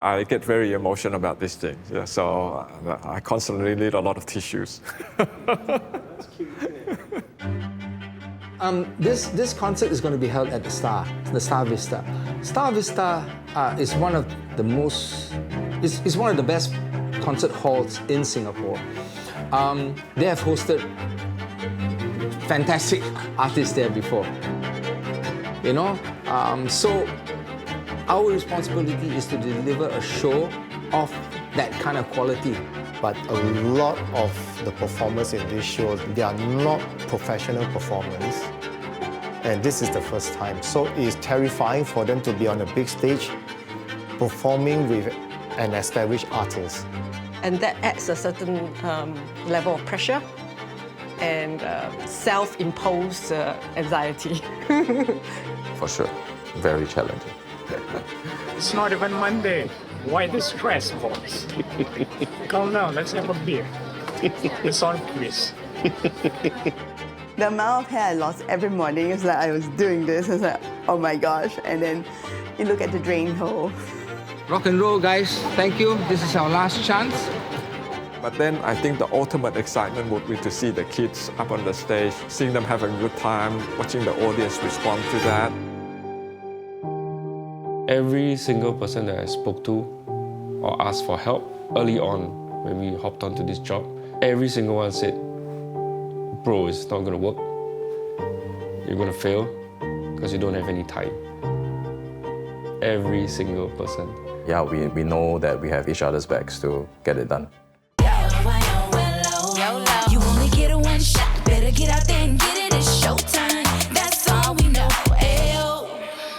I get very emotional about these things, yeah, so I constantly need a lot of tissues. This concert is going to be held at the Star Vista. Star Vista is one of the one of the best concert halls in Singapore. They have hosted fantastic artists there before. You know, so our responsibility is to deliver a show of that kind of quality. But a lot of the performers in this show, they are not professional performers. And this is the first time. So it's terrifying for them to be on a big stage performing with an established artist. And that adds a certain level of pressure and self-imposed anxiety. For sure, very challenging. It's not even Monday. Why the stress, boys? Calm down, let's have a beer. It's on quiz. The amount of hair I lost every morning is like I was doing this. It's like, oh my gosh. And then you look at the drain hole. Rock and roll, guys. Thank you. This is our last chance. But then I think the ultimate excitement would be to see the kids up on the stage, seeing them have a good time, watching the audience respond to that. Every single person that I spoke to or asked for help early on when we hopped onto this job, every single one said, bro, it's not going to work. You're going to fail because you don't have any time. Every single person. Yeah, we know that we have each other's backs to get it done. You only get a one shot, better get out there and get it, it's showtime. That's all we know. Ayo.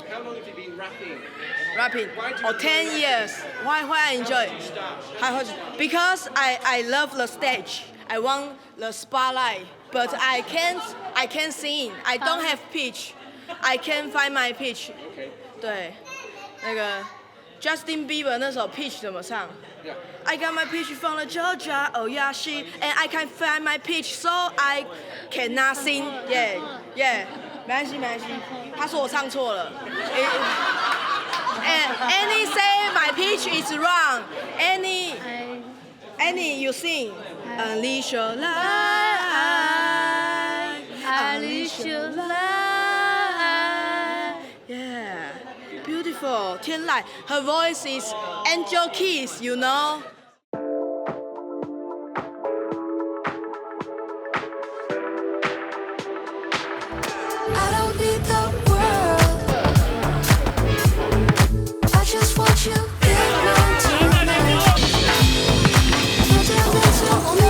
How long have you been rapping? Rapping, 10 years. Why I enjoy? Because I love the stage. I want the spotlight, but I can't sing. I don't have pitch. I can't find my pitch. Okay. 对，那个 Justin Bieber 那首 pitch 怎么唱？ I got my pitch from the Georgia, oh yeah, she, and I can't find my pitch, so I cannot sing. Yeah, yeah. 没关系，他说我唱错了。And Annie say my pitch is wrong. Annie, you sing. Unleash your light. Unleash your light. Yeah, beautiful. 天籁. Her voice is angel keys, you know. I don't need the world. I just want you here tonight. Put your lips on me.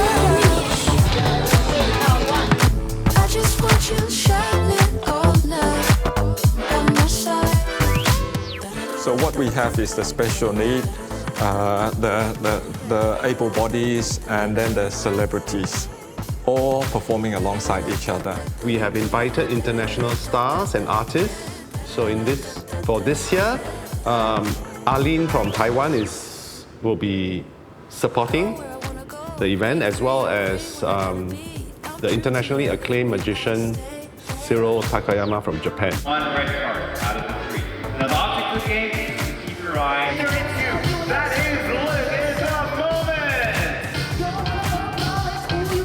I just want you shining all night by my side. So what we have is the special need, the able-bodies, and then the celebrities, all performing alongside each other. We have invited international stars and artists. So for this year, Arlene from Taiwan will be supporting the event, as well as the internationally acclaimed magician Cyril Takayama from Japan. One red card out of the three. Now the object of the game is to keep your eye. There it's you. That is Live in the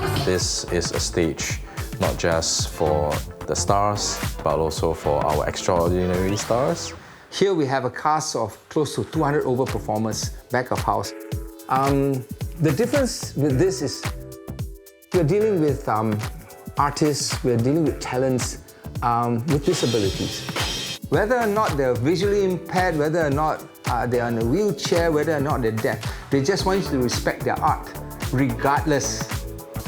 Moment. This is a stage not just for the stars, but also for our extraordinary stars. Here we have a cast of close to 200 over performers back of house. The difference with this is we're dealing with artists, we're dealing with talents with disabilities. Whether or not they're visually impaired, whether or not they're in a wheelchair, whether or not they're deaf, they just want you to respect their art, regardless,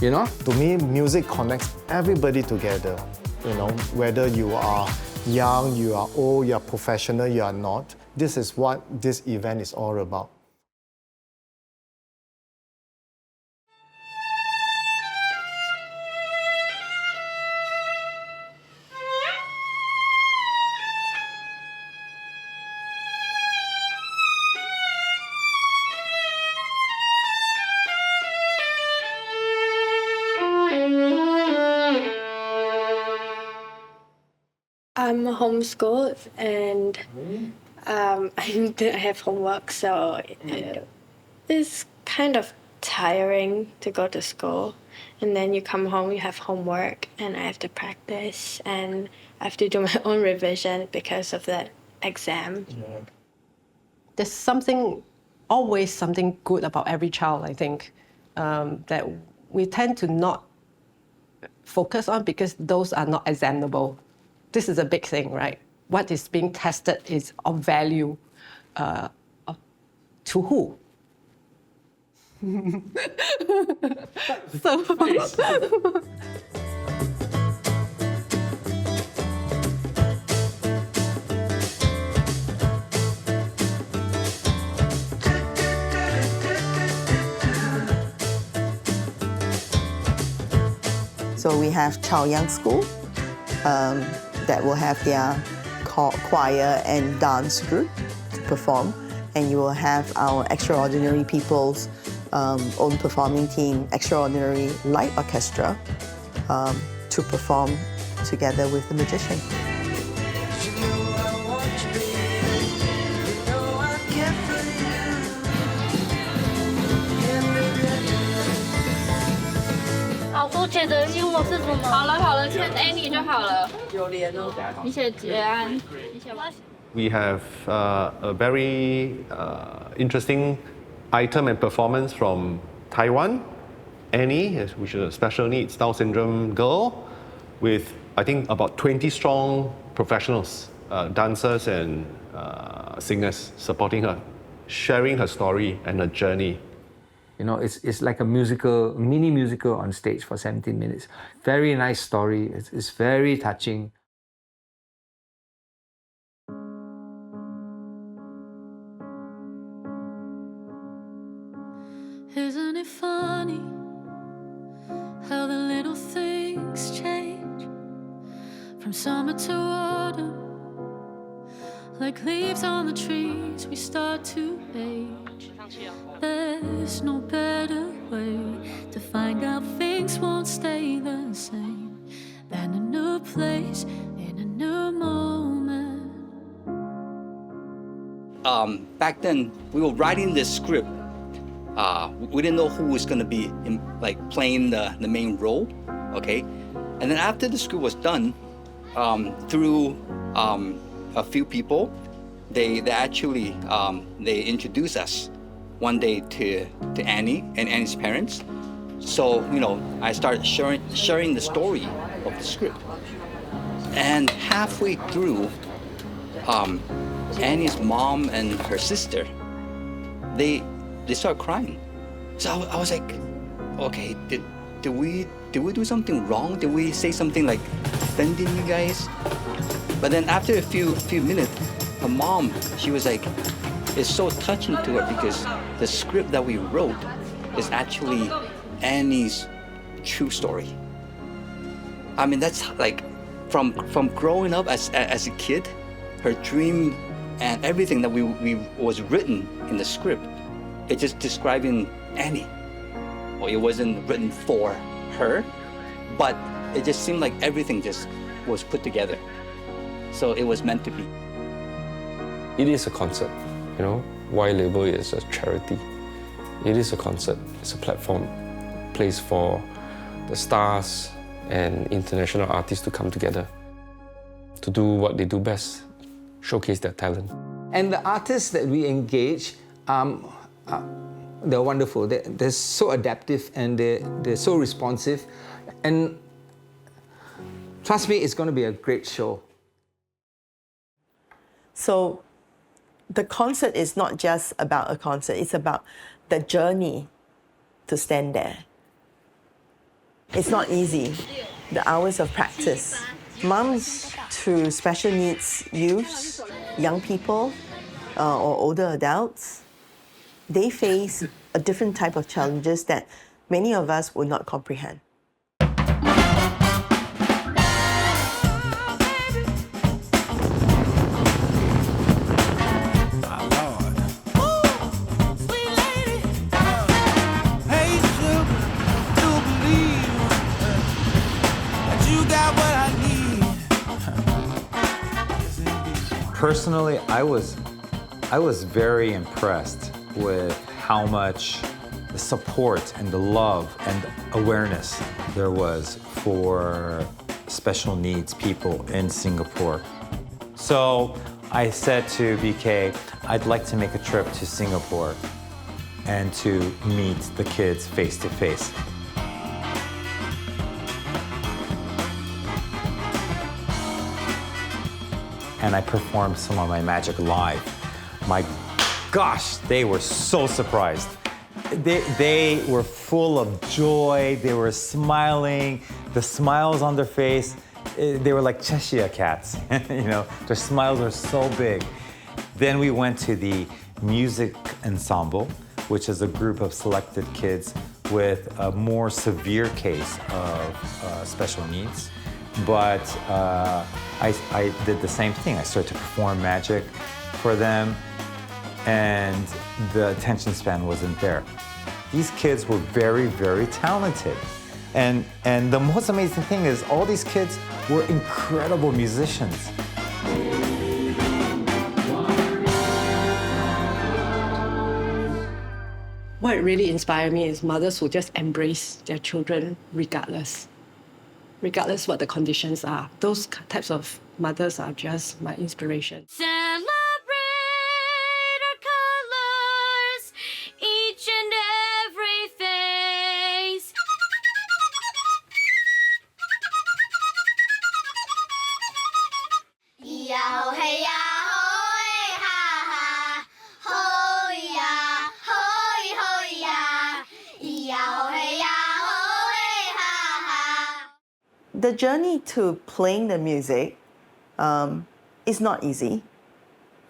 you know? To me, music connects everybody together. You know, whether you are young, you are old, you are professional, you are not. This is what this event is all about. I'm homeschooled and I didn't have homework, so it's kind of tiring to go to school. And then you come home, you have homework, and I have to practice, and I have to do my own revision because of that exam. There's always something good about every child, I think, that we tend to not focus on because those are not examinable. This is a big thing, right? What is being tested is of value to who? So we have Chaoyang School that will have their choir and dance group to perform, and you will have our Extraordinary People's own performing team, Extraordinary Light Orchestra, to perform together with the magician. We have a very interesting item and performance from Taiwan. Annie, which is a special needs Down syndrome girl, with I think about 20 strong professionals, dancers and singers supporting her, sharing her story and her journey. You know, it's like a musical, mini musical on stage for 17 minutes. Very nice story. It's very touching. Isn't it funny how the little things change from summer to autumn? Like leaves on the trees, we start to age. There's no better way to find out things won't stay the same than a new place in a new moment. Back then, we were writing this script. We didn't know who was going to be playing the main role, okay? And then after the script was done, through a few people, they actually they introduced us one day to Annie and Annie's parents. So I started sharing the story of the script, and halfway through, Annie's mom and her sister, they started crying. So I was like, okay, did we do something wrong? Did we say something like offending you guys? But then after a few minutes, her mom, she was like, it's so touching to her because the script that we wrote is actually Annie's true story. I mean, that's like from growing up as a kid, her dream and everything that we was written in the script, it's just describing Annie. Well, it wasn't written for her, but it just seemed like everything just was put together. So it was meant to be. It is a concert, Why label it as a charity? It is a concert. It's a platform, place for the stars and international artists to come together to do what they do best, showcase their talent. And the artists that we engage, they're wonderful. They're so adaptive and they're so responsive. And trust me, it's going to be a great show. So the concert is not just about a concert, it's about the journey to stand there. It's not easy, the hours of practice. Moms to special needs youths, young people, or older adults, they face a different type of challenges that many of us would not comprehend. Personally, I was I was very impressed with how much the support and the love and awareness there was for special needs people in Singapore. So I said to BK, I'd like to make a trip to Singapore and to meet the kids face to face. And I performed some of my magic live. My gosh, they were so surprised. They were full of joy, they were smiling, the smiles on their face, they were like Cheshire cats, you know, their smiles were so big. Then we went to the music ensemble, which is a group of selected kids with a more severe case of special needs. But I did the same thing. I started to perform magic for them, and the attention span wasn't there. These kids were very, very talented. And the most amazing thing is all these kids were incredible musicians. What really inspired me is mothers who just embrace their children regardless what the conditions are. Those types of mothers are just my inspiration. Celebrate our colors, each and every face. Yah-ho, hey, yah-ho, hey, ha, ha. Ho, yah, ho, ho, yah. Yah-ho, hey, yah-ho, hey, ha, ha. The journey to playing the music is not easy,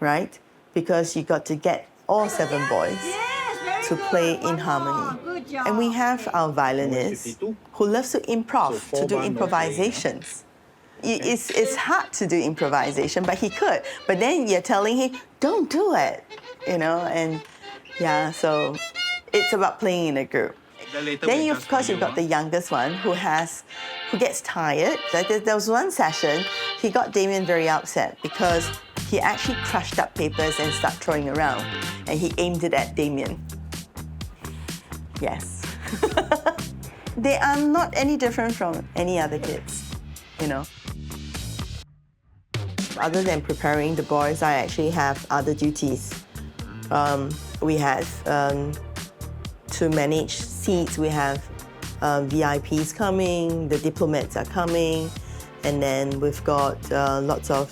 right? Because you got to get all 7 boys to play in harmony. And we have our violinist who loves to improv, to do improvisations. It's hard to do improvisation, but he could. But then you're telling him, don't do it, you know? And yeah, so it's about playing in a group. Then of course you've got the youngest one who gets tired. There was one session, he got Damien very upset because he actually crushed up papers and started throwing around, and he aimed it at Damien. Yes. They are not any different from any other kids, you know. Other than preparing the boys, I actually have other duties. We have to manage seats, we have VIPs coming, the diplomats are coming, and then we've got lots of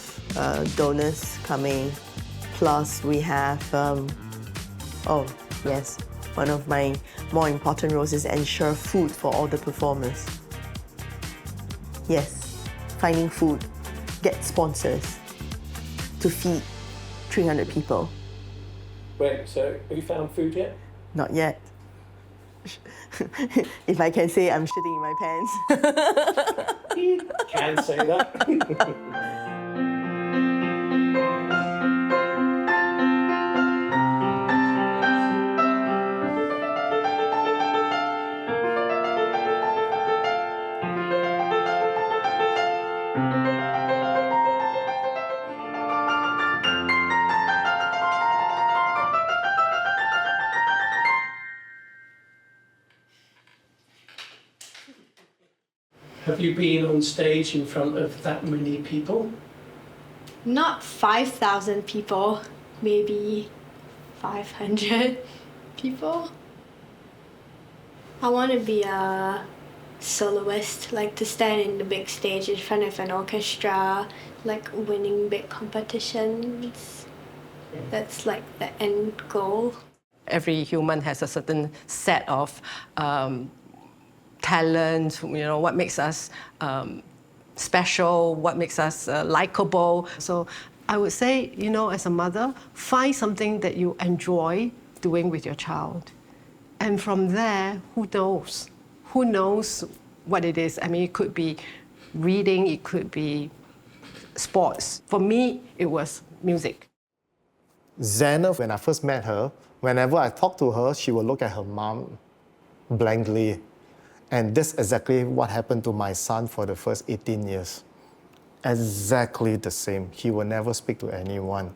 donors coming. Plus we have, oh yes, one of my more important roles is ensure food for all the performers. Yes, finding food, get sponsors to feed 300 people. Great, so have you found food yet? Not yet. If I can say I'm shitting in my pants. You can say that. Have you been on stage in front of that many people? Not 5,000 people, maybe 500 people. I want to be a soloist, like to stand in the big stage in front of an orchestra, like winning big competitions. That's like the end goal. Every human has a certain set of talent, you know, what makes us special, what makes us likable. So I would say, you know, as a mother, find something that you enjoy doing with your child. And from there, who knows? Who knows what it is? I mean, it could be reading, it could be sports. For me, it was music. Xana, when I first met her, whenever I talk to her, she will look at her mom blankly. And that's exactly what happened to my son for the first 18 years. Exactly the same. He will never speak to anyone.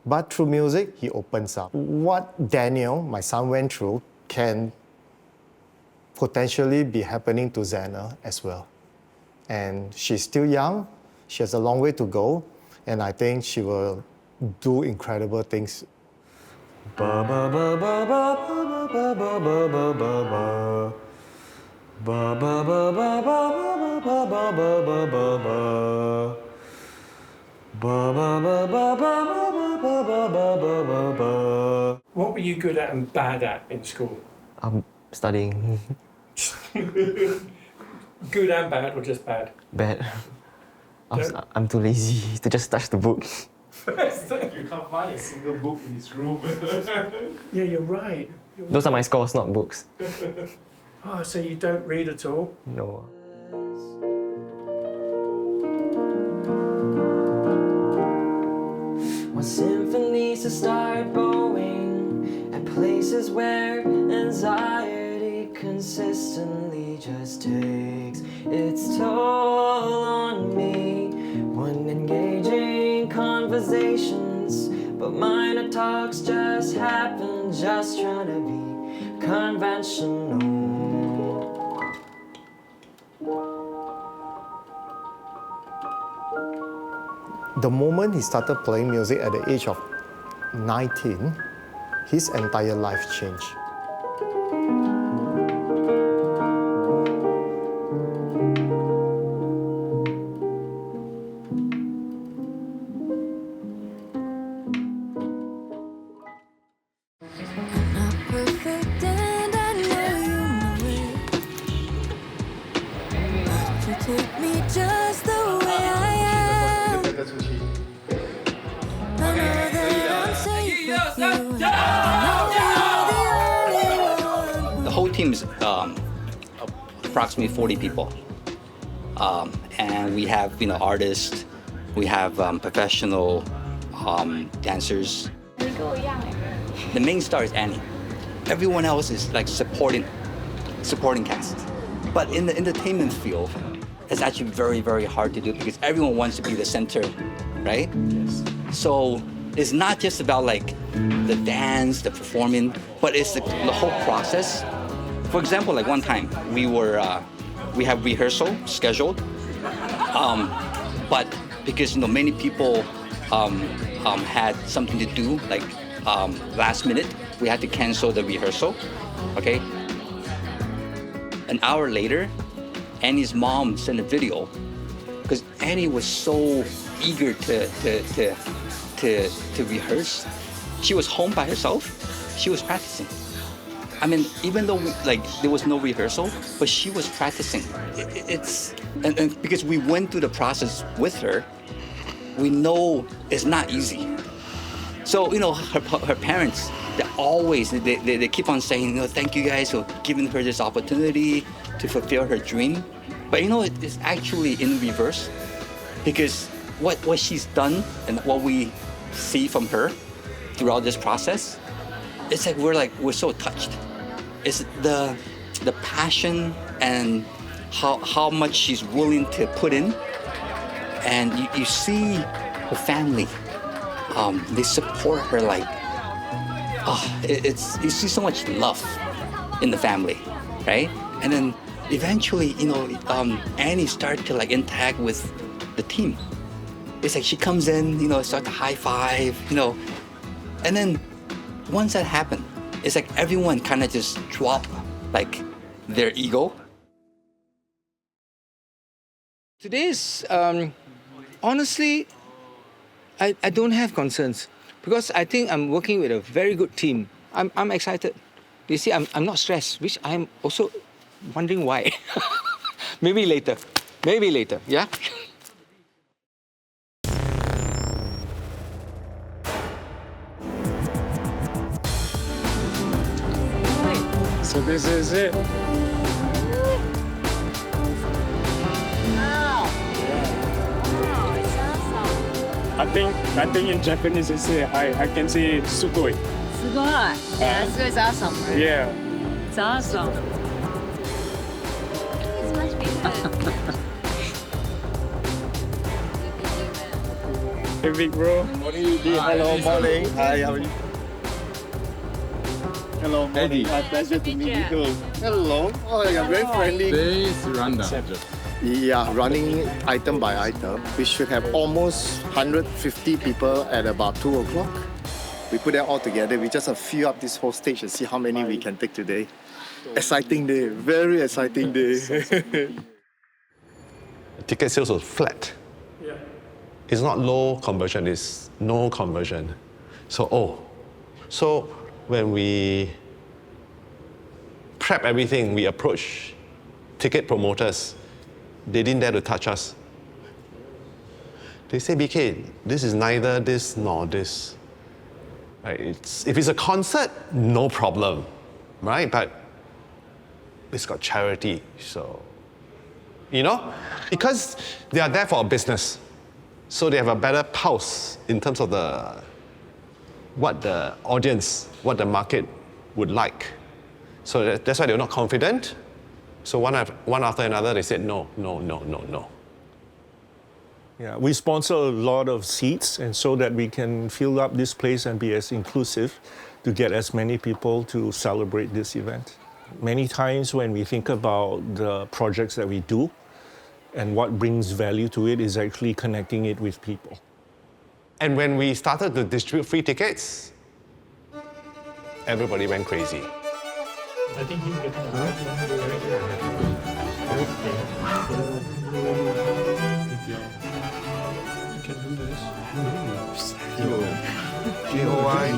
But through music, he opens up. What Daniel, my son, went through can potentially be happening to Xana as well. And she's still young, she has a long way to go, and I think she will do incredible things. Ba ba ba ba ba ba ba ba ba ba ba ba. Ba ba ba ba ba ba ba ba ba ba ba ba. Ba ba ba ba ba ba ba ba ba ba ba. What were you good at and bad at in school? Studying. Good and bad, or just bad? Bad. I'm too lazy to just touch the book. You can't find a single book in his room. Yeah, you're right. Those are my scores, not books. Oh, so you don't read at all? No. Want symphonies to start bowing at places where anxiety consistently just takes its toll on me. Want engaging conversations, but minor talks just happen, just trying to be conventional. The moment he started playing music at the age of 19, his entire life changed. Perfect and I know you know it. You take me just the way I am. I know that I'm safe with you. The whole team is approximately 40 people. And we have, artists, we have professional dancers. The main star is Annie. Everyone else is like supporting cast. But in the entertainment field, it's actually very, very hard to do because everyone wants to be the center, right? Yes. So it's not just about like the dance, the performing, but it's the whole process. For example, like one time we have rehearsal scheduled, but because many people had something to do, like last minute, we had to cancel the rehearsal. Okay. An hour later, Annie's mom sent a video because Annie was so eager to rehearse. She was home by herself. She was practicing. I mean, even though there was no rehearsal, but she was practicing. And because we went through the process with her, we know it's not easy. So her parents, they keep on saying, thank you guys for giving her this opportunity to fulfill her dream. But it's actually in reverse, because what she's done and what we see from her throughout this process, it's like we're so touched. It's the passion and how much she's willing to put in, and you see her family. They support her like, you see so much love in the family, right? And then eventually, Annie started to interact with the team. It's like she comes in, start to high five, and then once that happened, it's like everyone kind of just drop their ego. Today's, honestly, I don't have concerns because I think I'm working with a very good team. I'm excited. You see, I'm not stressed, which I'm also wondering why. Maybe later, yeah? So this is it. I think in Japanese they say I can say sugoi. Sugoi. Yeah, sugoi is awesome. Right? Yeah. It's awesome. It's much bigger. Hey, big bro. Morning. Hello, morning. Hi, how are you? Hello, morning. Pleasure to meet you. Hello. Oh, you're very friendly. This rundown. Yeah, running item by item. We should have almost 150 people at about 2 o'clock. We put that all together. We just fill up this whole stage and see how many we can take today. Exciting day. Very exciting day. Ticket sales was flat. Yeah. It's not low conversion, it's no conversion. So when we prep everything, we approach ticket promoters, they didn't dare to touch us. They say, BK, this is neither this nor this. Right? If it's a concert, no problem, right? But it's got charity, so, because they are there for a business. So they have a better pulse in terms of what the audience, what the market would like. So that's why they're not confident. So one after another, they said no. Yeah, we sponsor a lot of seats, and so that we can fill up this place and be as inclusive to get as many people to celebrate this event. Many times when we think about the projects that we do, and what brings value to it is actually connecting it with people. And when we started to distribute free tickets, everybody went crazy. I think he's getting You can do this. J-O-I.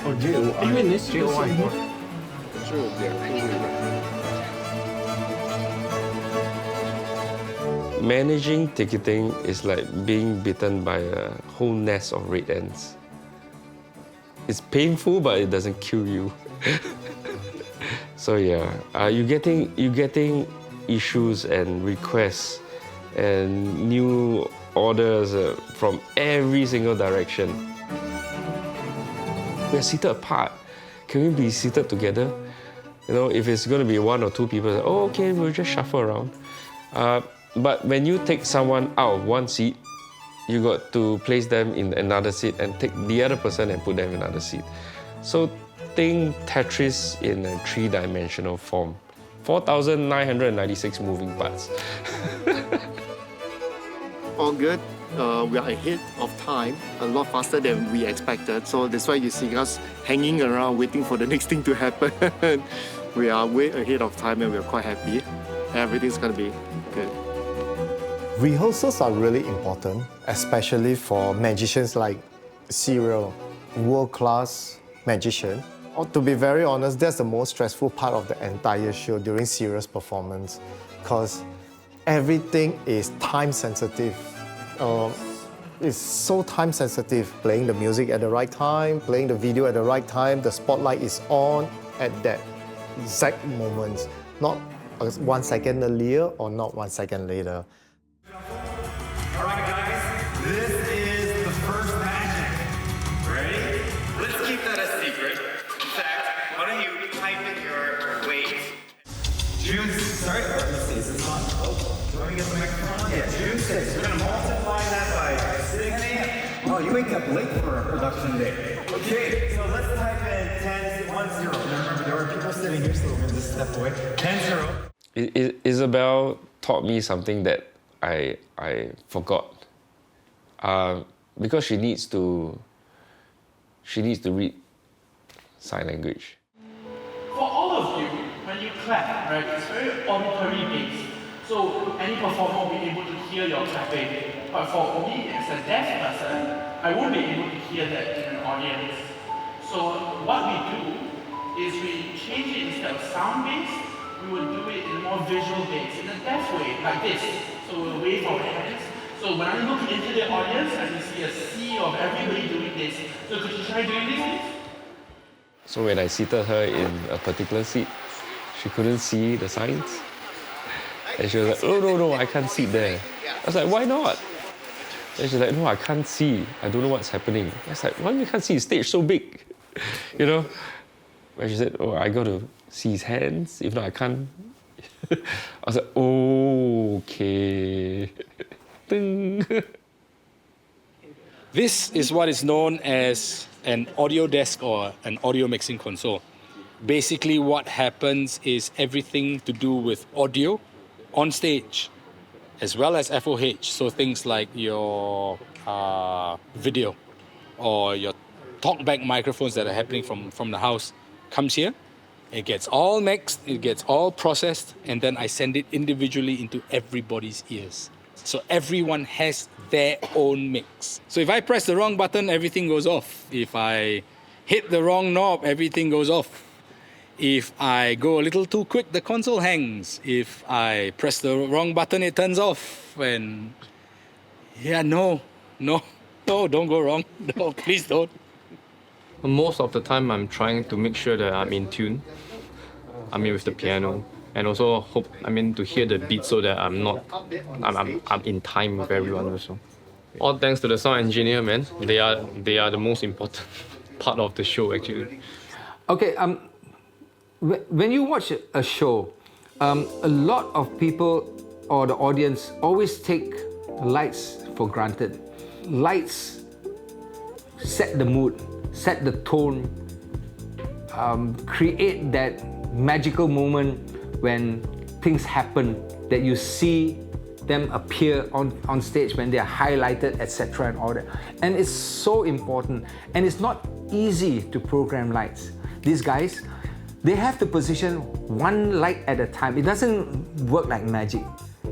Oh, J-O-I. Even this J-O-I. Managing ticketing is like being bitten by a whole nest of red ants. It's painful, but it doesn't kill you. So yeah, you're getting issues and requests and new orders from every single direction. We're seated apart. Can we be seated together? If it's going to be 1 or 2 people, oh, okay, we'll just shuffle around. But when you take someone out of one seat, you got to place them in another seat and take the other person and put them in another seat. So think Tetris in a 3-dimensional form. 4,996 moving parts. All good. We are ahead of time, a lot faster than we expected. So that's why you see us hanging around waiting for the next thing to happen. We are way ahead of time and we're quite happy. Everything's gonna be good. Rehearsals are really important, especially for magicians like Cyril, world-class magician. Or to be very honest, that's the most stressful part of the entire show during Cyril's performance, because everything is time sensitive. It's so time sensitive. Playing the music at the right time, playing the video at the right time, the spotlight is on at that exact moment, not 1 second earlier or not 1 second later. All right, guys, this is the first magic. Ready? Let's keep that a secret. In fact, why don't you type in your weight? June, sorry, let's see, is this on? Oh, do I get the microphone on? Yeah, June 6th. We're gonna multiply that by 6. Oh, you wake up late for a production day. Okay, so let's type in 10, 1, 0. Now remember, there are people sitting here, so we're gonna just step away. 10, 0. Isabel taught me something that I forgot, because she needs to read sign language. For all of you, when you clap, right, it's very auditory based. So any performer will be able to hear your clapping. But for me as a deaf person, I won't be able to hear that in an audience. So what we do is we change it instead of sound based. We will do it in a more visual base, in a deaf way, like this. So we'll wave our hands. So when I look into the audience, I can see a sea of everybody doing this. So could you try doing this, please? So when I seated her in a particular seat, she couldn't see the signs. And she was like, oh, no, I can't sit there. I was like, why not? And she's like, no, I can't see. I don't know what's happening. I was like, why you can't see? The stage so big. And she said, oh, I got to see his hands. If not, I can't. I was like, oh, okay. Ding. This is what is known as an audio desk or an audio mixing console. Basically, what happens is everything to do with audio on stage, as well as FOH. So things like your video or your talkback microphones that are happening from the house comes here. It gets all mixed, it gets all processed, and then I send it individually into everybody's ears. So everyone has their own mix. So if I press the wrong button, everything goes off. If I hit the wrong knob, everything goes off. If I go a little too quick, the console hangs. If I press the wrong button, it turns off. And yeah, no, don't go wrong. No, please don't. Most of the time, I'm trying to make sure that I'm in tune. With the piano, and also to hear the beat so that I'm in time with everyone also. All thanks to the sound engineer, man. They are the most important part of the show actually. Okay, when you watch a show, a lot of people or the audience always take lights for granted. Lights set the mood, set the tone, create that magical moment when things happen, that you see them appear on stage when they are highlighted, etc. and all that. And it's so important. And it's not easy to program lights. These guys, they have to position one light at a time. It doesn't work like magic.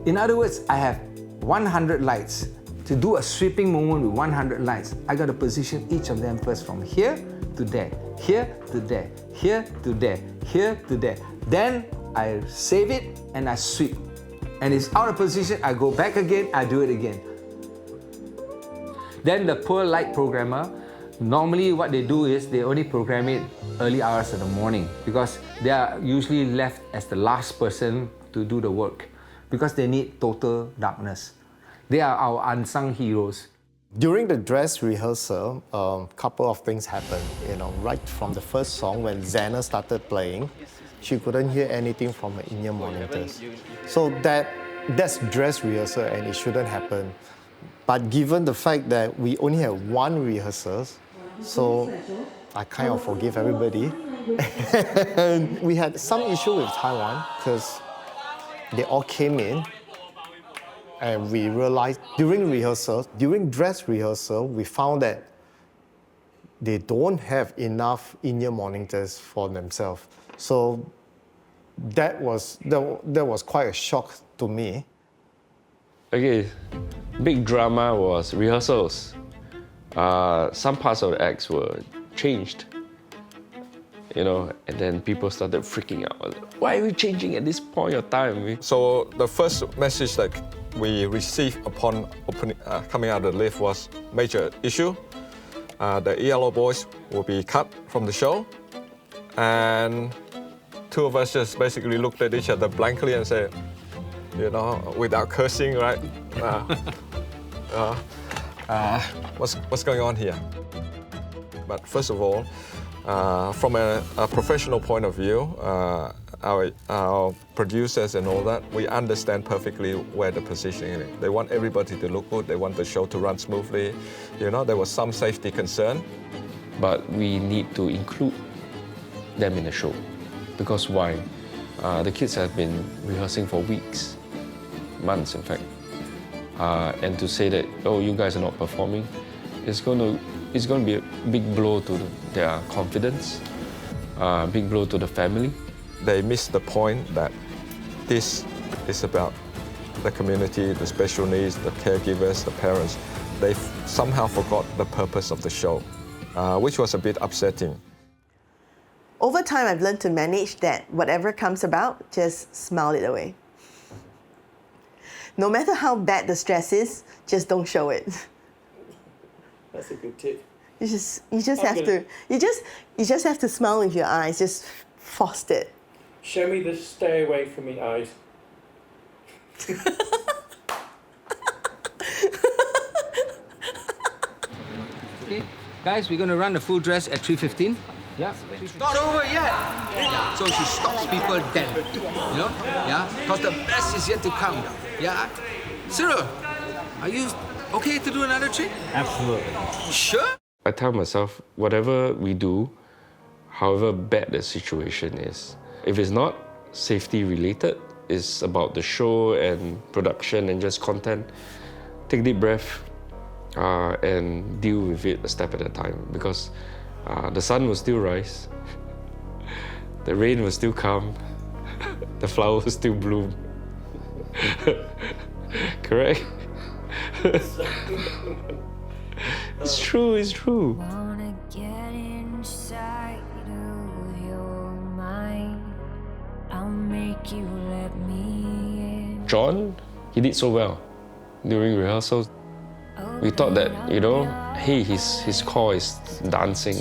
In other words, I have 100 lights. To do a sweeping moment with 100 lights, I got to position each of them first from here to there, here to there, here to there, here to there. Then I save it and I sweep. And it's out of position, I go back again, I do it again. Then the poor light programmer, normally what they do is they only program it early hours of the morning because they are usually left as the last person to do the work because they need total darkness. They are our unsung heroes. During the dress rehearsal, a couple of things happened. Right from the first song, when Xana started playing, she couldn't hear anything from her in-ear monitors. So that's dress rehearsal and it shouldn't happen. But given the fact that we only have one rehearsal, so I kind of forgive everybody. And we had some issue with Taiwan because they all came in. And we realized during dress rehearsal, we found that they don't have enough in-ear monitors for themselves. So that was quite a shock to me. Okay, big drama was rehearsals. Some parts of the acts were changed. And then people started freaking out. Why are we changing at this point of time? So the first message that we received upon coming out of the lift was major issue. The ELO boys will be cut from the show. And two of us just basically looked at each other blankly and said, without cursing, right? What's going on here? But first of all, from a professional point of view, our producers and all that, we understand perfectly where the positioning is. They want everybody to look good, they want the show to run smoothly. There was some safety concern. But we need to include them in the show. Because why? The kids have been rehearsing for weeks, months in fact. And to say that, oh, you guys are not performing, it's going to be a big blow to their confidence, a big blow to the family. They missed the point that this is about the community, the special needs, the caregivers, the parents. They somehow forgot the purpose of the show, which was a bit upsetting. Over time, I've learned to manage that. Whatever comes about, just smile it away. No matter how bad the stress is, just don't show it. That's a good tip. You just have to smile with your eyes. Just force it. Show me the stay away from me eyes. Okay, guys, we're going to run the full dress at 3:15. Yeah. Not over yet. So she stops people then. Yeah? Because the best is yet to come. Yeah? Cyril, are you okay to do another trick? Absolutely. Sure? I tell myself, whatever we do, however bad the situation is, if it's not safety related, it's about the show and production and just content, take a deep breath and deal with it a step at a time, because the sun will still rise, the rain will still come, the flowers will still bloom. Correct? It's true, it's true. Wanna get inside of your mind. I'll make you let me in. John, he did so well during rehearsals. We thought that, hey, his core is dancing,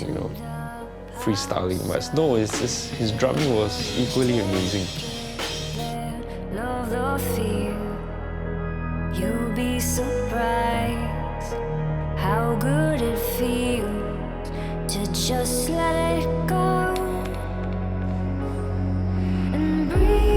freestyling. But no, his drumming was equally amazing. Love the feel. You'll be surprised how good it feels to just let it go and breathe.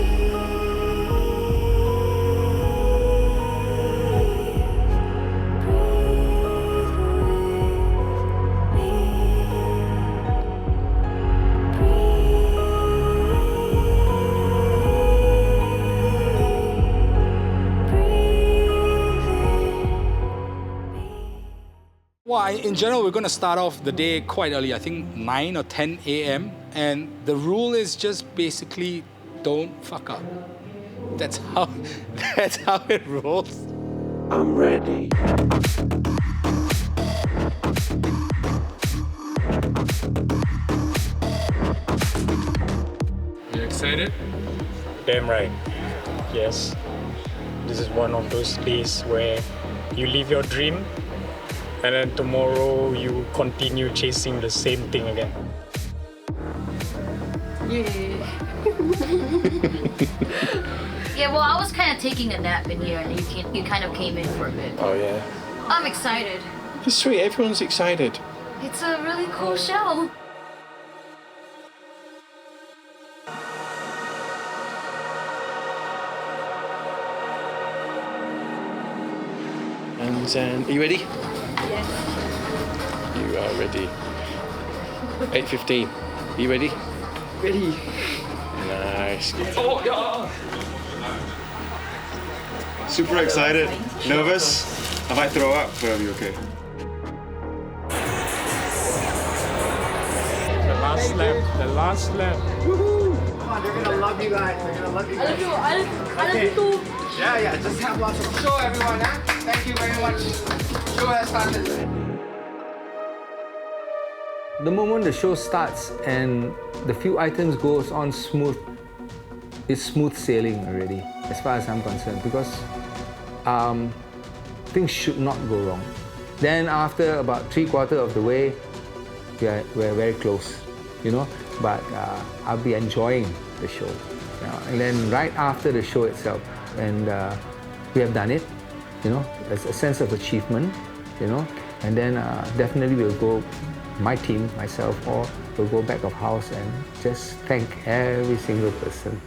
Well, in general, we're going to start off the day quite early, I think 9 or 10 a.m. And the rule is just basically don't fuck up. That's how it rolls. I'm ready. You excited? Damn right. Yes. This is one of those days where you live your dream and then tomorrow you continue chasing the same thing again. Yay. Yeah, well, I was kind of taking a nap in here and you kind of came in for a bit. Oh yeah. I'm excited. It's sweet, everyone's excited. It's a really cool show. And are you ready? Yes. You are ready. 8:15. Are you ready? Ready. Nice. Oh, yeah. Super excited. Nervous? I might throw up, but I'll be okay. The last lap. Woohoo! Come on, they're gonna love you guys. They're gonna love you guys. Okay. Yeah, just have lots of show, everyone, huh? Thank you very much. Show has started. The moment the show starts and the few items goes on smooth, it's smooth sailing already, as far as I'm concerned, because things should not go wrong. Then after about 3/4 of the way, we're very close, but I'll be enjoying the show. And then right after the show itself, and we have done it, there's a sense of achievement, and then definitely we'll go, my team, myself, or we'll go back of house and just thank every single person.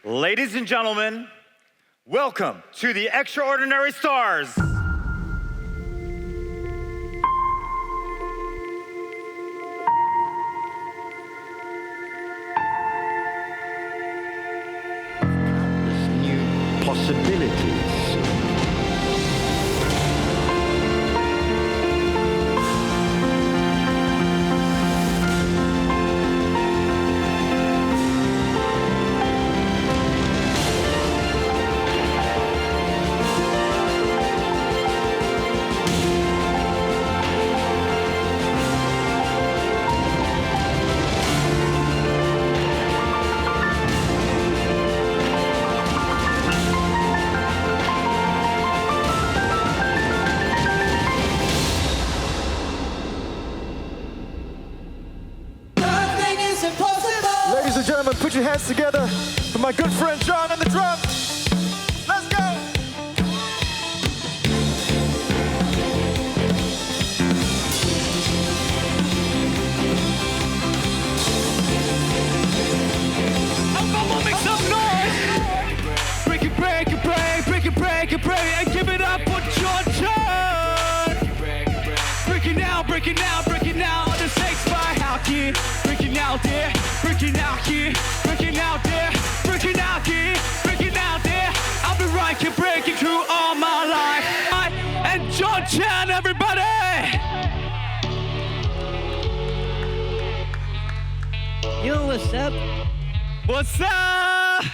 Ladies and gentlemen, welcome to the Extraordinary Stars. New possibilities. Ladies and gentlemen, put your hands together for my good friend John on the drums. Let's go! Come on, make some noise! Break it, break it, break it, break it, break it, break out there, breaking out here, breaking out there, breaking out here, breaking out there. I've been right here breaking through all my life. I and John Chan, everybody. Yo, what's up? What's up?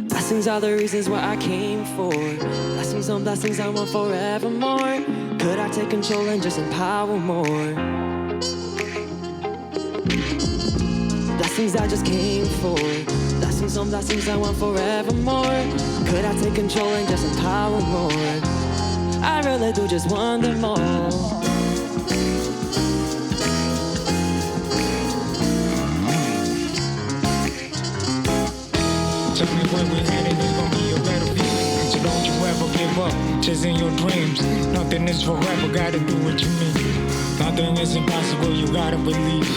Blessings are the reasons why I came for. Blessings on blessings I want forevermore. Could I take control and just empower more? Blessings I just came for. Blessings on blessings I want forevermore. Could I take control and just empower more? I really do just want them all. Tell me where we're headed, it's gonna be a better view. So don't you ever give up, chasing your dreams. Nothing is forever, gotta do what you need. Nothing is impossible, you gotta believe.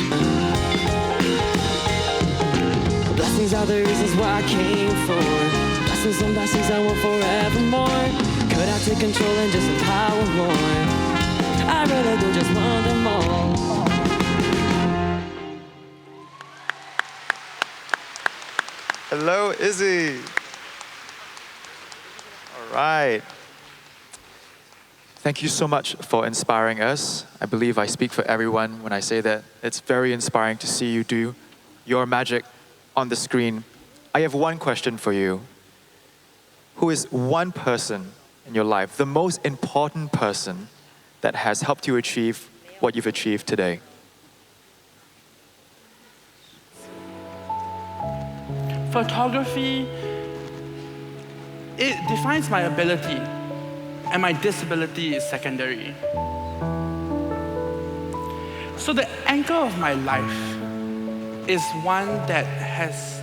Blessings are the reasons why I came for. Blessings and blessings I want forevermore. Could I take control and just empower more? I really do just want them all. Hello, Izzy. All right. Thank you so much for inspiring us. I believe I speak for everyone when I say that it's very inspiring to see you do your magic on the screen. I have one question for you. Who is one person in your life, the most important person that has helped you achieve what you've achieved today? Photography, it defines my ability, and my disability is secondary. So the anchor of my life is one that has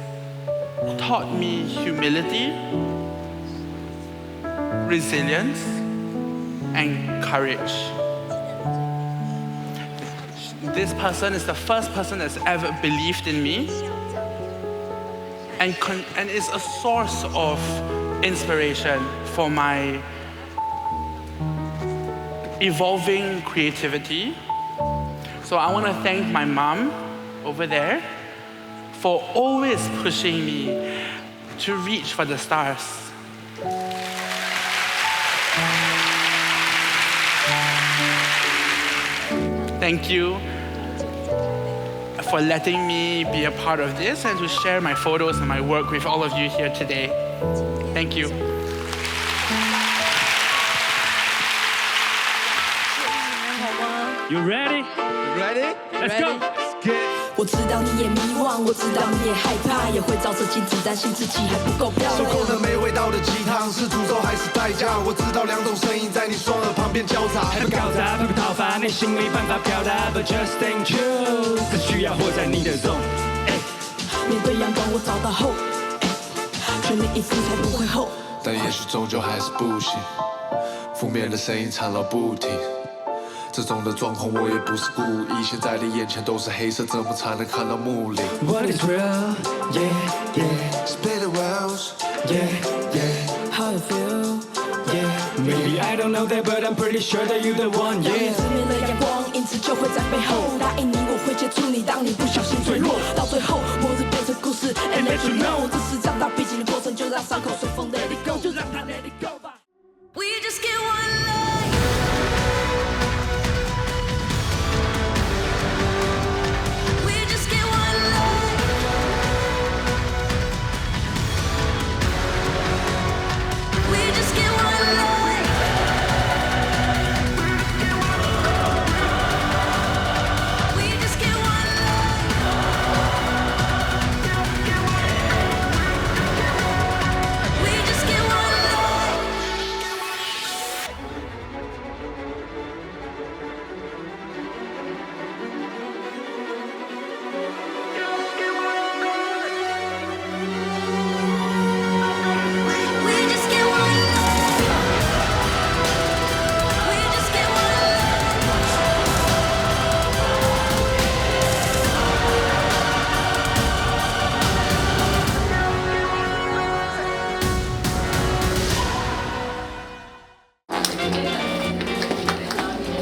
taught me humility, resilience, and courage. This person is the first person that's ever believed in me, and is a source of inspiration for my evolving creativity. So I want to thank my mom over there for always pushing me to reach for the stars. Thank you for letting me be a part of this and to share my photos and my work with all of you here today. Thank you. You ready? Ready? Let's go.我知道你也迷惘，我知道你也害怕，也会照射金子，担心自己还不够漂亮。受够了没味道的鸡汤，是诅咒还是代价？我知道两种声音在你双耳旁边交杂。害怕搞砸，怕不讨伐，内心没办法表达 ，But just ain't true， 只需要活在你的 zone。面对阳光，我找到后，全力以赴才不会后。但也许终究还是不行，负面的声音缠绕不停。这种的状况我也不是故意，现在的眼前都是黑色，怎么才能看到幕里 ？What is real? Yeah, yeah. Split the worlds. Yeah, yeah. How you feel? Yeah. Maybe I don't know that, but I'm pretty sure that you're the one. 当你 Yeah. 自灭了阳光，因此就会在背后答应你，我会接住你。当你不小心坠落，到最后末日变成故事 ，and let you know， 这是长大必经的过程，就让伤口随风 let it go， 就让它 let it go 吧。We just get one life.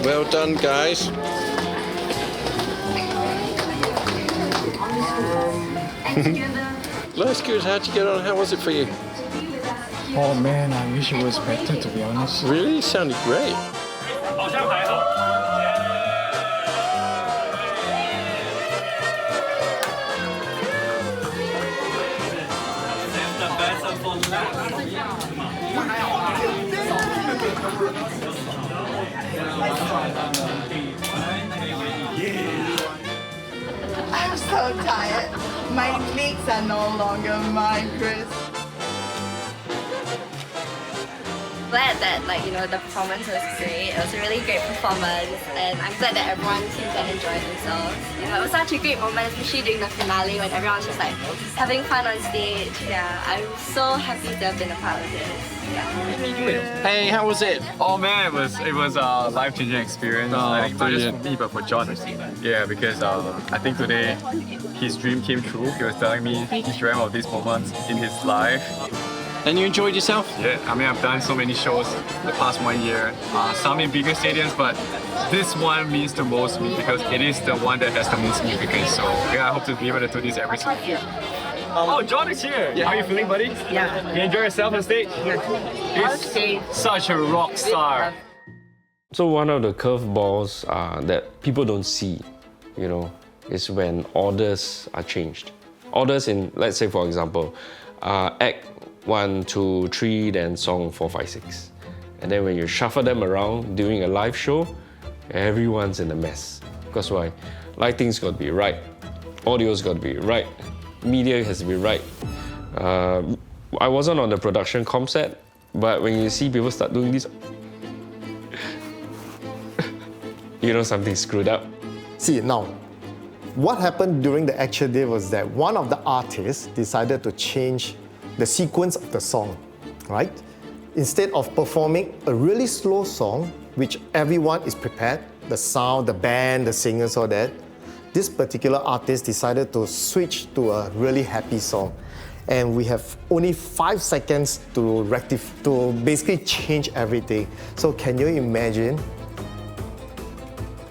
Well done, guys. Nice, good. How'd you get on? How was it for you? Oh man, I wish it was better, to be honest. Really? It sounded great. I'm so tired. My legs are no longer mine, Chris. Glad that the performance was great. It was a really great performance, and I'm glad that everyone seemed to enjoy themselves. It was such a great moment, especially during the finale when everyone was just having fun on stage. Yeah, I'm so happy to have been a part of this. Yeah. Hey, how was it? Oh man, it was a life-changing experience. I think not just for me, but for John. Yeah, because I think today his dream came true. He was telling me he dreamt of these moments in his life. And you enjoyed yourself? Yeah, I mean, I've done so many shows the past 1 year. Some in bigger stadiums, but this one means the most to me because it is the one that has the most significance. So yeah, I hope to be able to do this every single year. Oh, John is here. Yeah. How are you feeling, buddy? Yeah. You enjoy yourself on stage? Yeah. He's such a rock star. So one of the curveballs that people don't see, is when orders are changed. Orders in, let's say for example, act 1, 2, 3, then song 4, 5, 6. And then when you shuffle them around during a live show, everyone's in a mess. Because why? Lighting's got to be right, audio's got to be right, media has to be right. I wasn't on the production comp set, but when you see people start doing this, something's screwed up. See, now, what happened during the actual day was that one of the artists decided to change the sequence of the song, right? Instead of performing a really slow song, which everyone is prepared, the sound, the band, the singers, all that, this particular artist decided to switch to a really happy song. And we have only 5 seconds to basically change everything. So can you imagine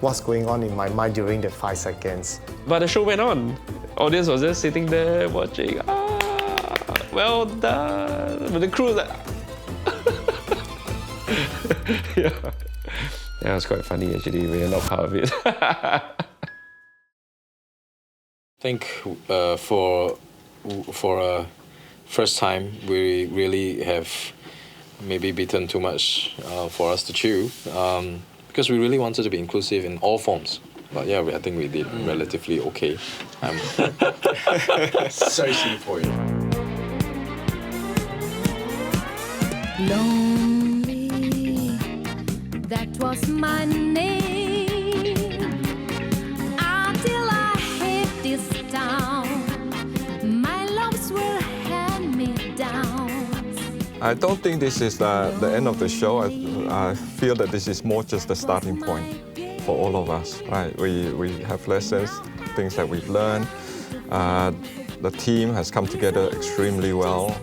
what's going on in my mind during that 5 seconds? But the show went on. Audience was just sitting there watching. Well done. But the crew was like, yeah, it was quite funny actually. We are not part of it. I think for a first time, we really have maybe bitten too much for us to chew because we really wanted to be inclusive in all forms. But yeah, I think we did relatively okay. I'm sorry for you. Lonely, that was my name. Until I hit this town, my loves were hand-me-downs. I don't think this is the end of the show. I feel that this is more just the starting point for all of us. Right? We have lessons, things that we've learned. The team has come together extremely well.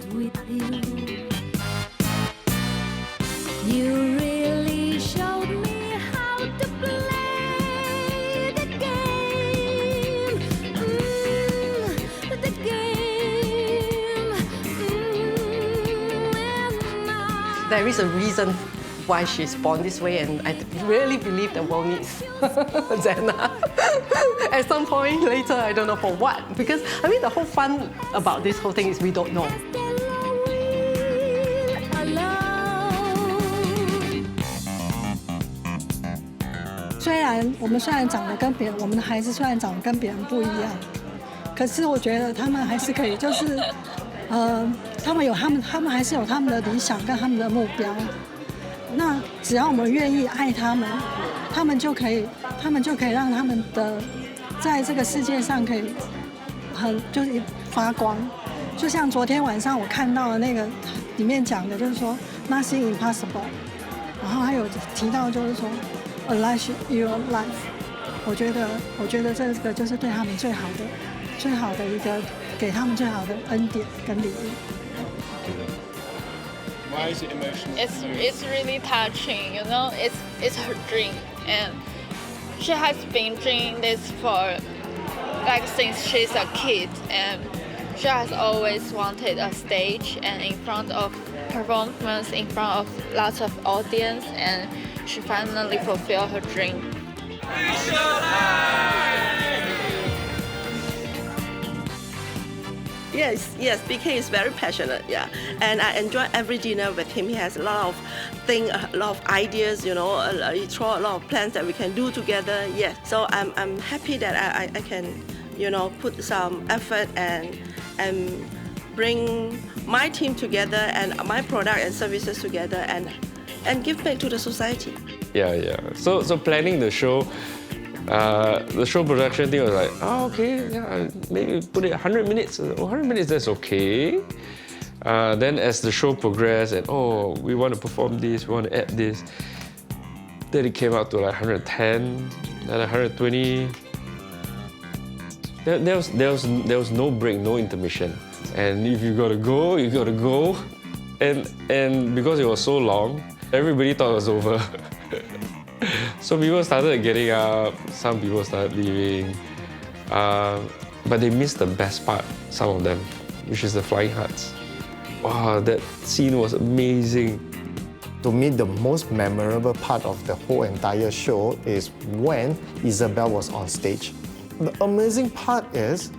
You really showed me how to play the game. The game. There is a reason why she's born this way, and I really believe the world needs Xana. At some point later, I don't know for what. Because, the whole fun about this whole thing is we don't know. 虽然我们长得跟别人，我们的孩子虽然长得跟别人不一样，可是我觉得他们还是可以，他们还是有他们的理想跟他们的目标。那只要我们愿意爱他们，他们就可以让他们的在这个世界上可以就是发光。就像昨天晚上我看到的那个里面讲的，就是说 nothing impossible， 然后还有提到就是说 a life your life。我觉得这个就是对他们最好的一个，给他们最好的恩典跟礼物。 Why is it emotional? It's really touching, It's her dream, and she has been dreaming this for since she's a kid, and She has always wanted a stage and in front of performance, in front of lots of audience, and she finally fulfilled her dream. Yes, BK is very passionate, yeah. And I enjoy every dinner with him. He has a lot of things, a lot of ideas, you know. He throws a lot of plans that we can do together, yes. So I'm happy that I can, you know, put some effort and bring my team together and my product and services together and give back to the society. Yeah. So planning the show production team was like, oh, okay, yeah, maybe put it 100 minutes. 100 minutes, that's okay. Then as the show progressed and, oh, we want to perform this, we want to add this, then it came out to like 110, then 120. There was no break, no intermission. And if you gotta go, you gotta go. And because it was so long, everybody thought it was over. So people started getting up, some people started leaving. But they missed the best part, some of them, which is the flying huts. Wow, that scene was amazing. To me, the most memorable part of the whole entire show is when Isabel was on stage. The amazing part is,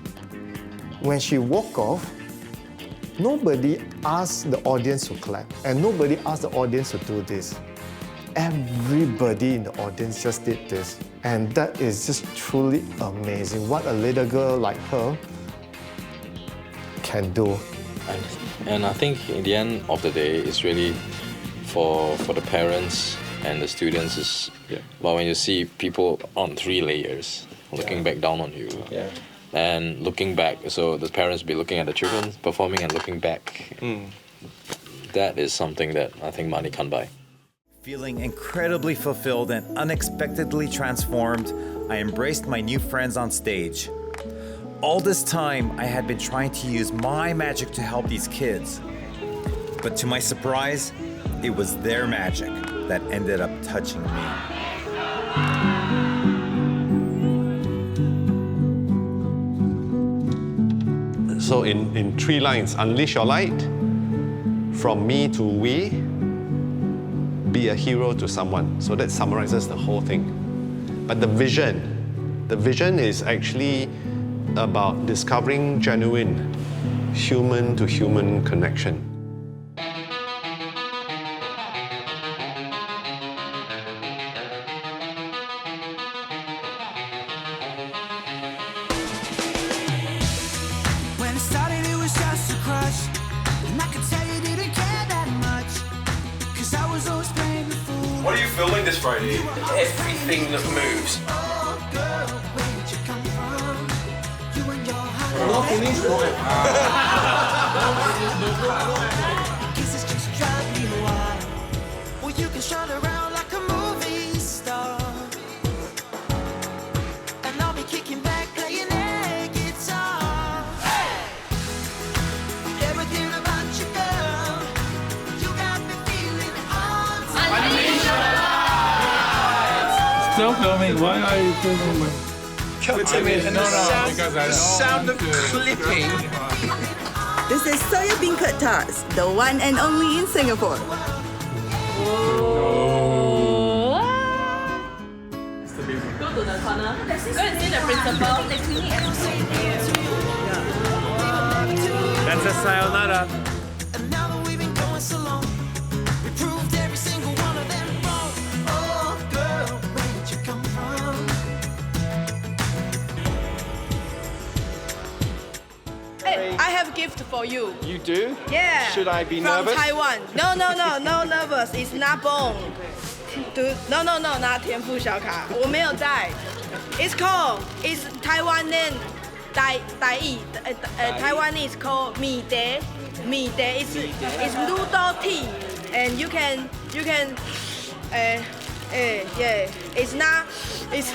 when she walked off, nobody asked the audience to clap, and nobody asked the audience to do this. Everybody in the audience just did this. And that is just truly amazing. What a little girl like her can do. And I think in the end of the day, it's really for the parents and the students. Well, when you see people on 3 layers looking back down on you, and looking back, so the parents be looking at the children performing and looking back. That is something that I think money can't buy. Feeling incredibly fulfilled and unexpectedly transformed, I embraced my new friends on stage. All this time, I had been trying to use my magic to help these kids. But to my surprise, it was their magic that ended up touching me. So in 3 lines, unleash your light, from me to we, be a hero to someone. So that summarizes the whole thing. But the vision is actually about discovering genuine human-to-human connection. When it started, it was just a crush, and I could tell you didn't care that much, 'cause I was always playing the fool. What are you filming this Friday? Everything that moves. Kisses just drive me wild. Well, you can shine around like a movie star, and I'll be kicking back, playing air guitar. Everything about you, girl, you got me feeling all Still filming? Why are you filming? The sound of clipping. This is soya beancurd tarts, the one and only in Singapore. Go to the corner. Go and see the principal. That's a sayonara. And now that we've been going so long, we proved every single one of them wrong. Oh, girl, where did you come from? Hey, I have a gift for you. You do? Yeah. Should I be From nervous? Taiwan. No, nervous. It's not bone. No, not 天赋小卡，我没有带。It's called, it's Taiwan name, 台语, Taiwanese called 米蝶. It's noodle tea, and you can, yeah. It's not, it's.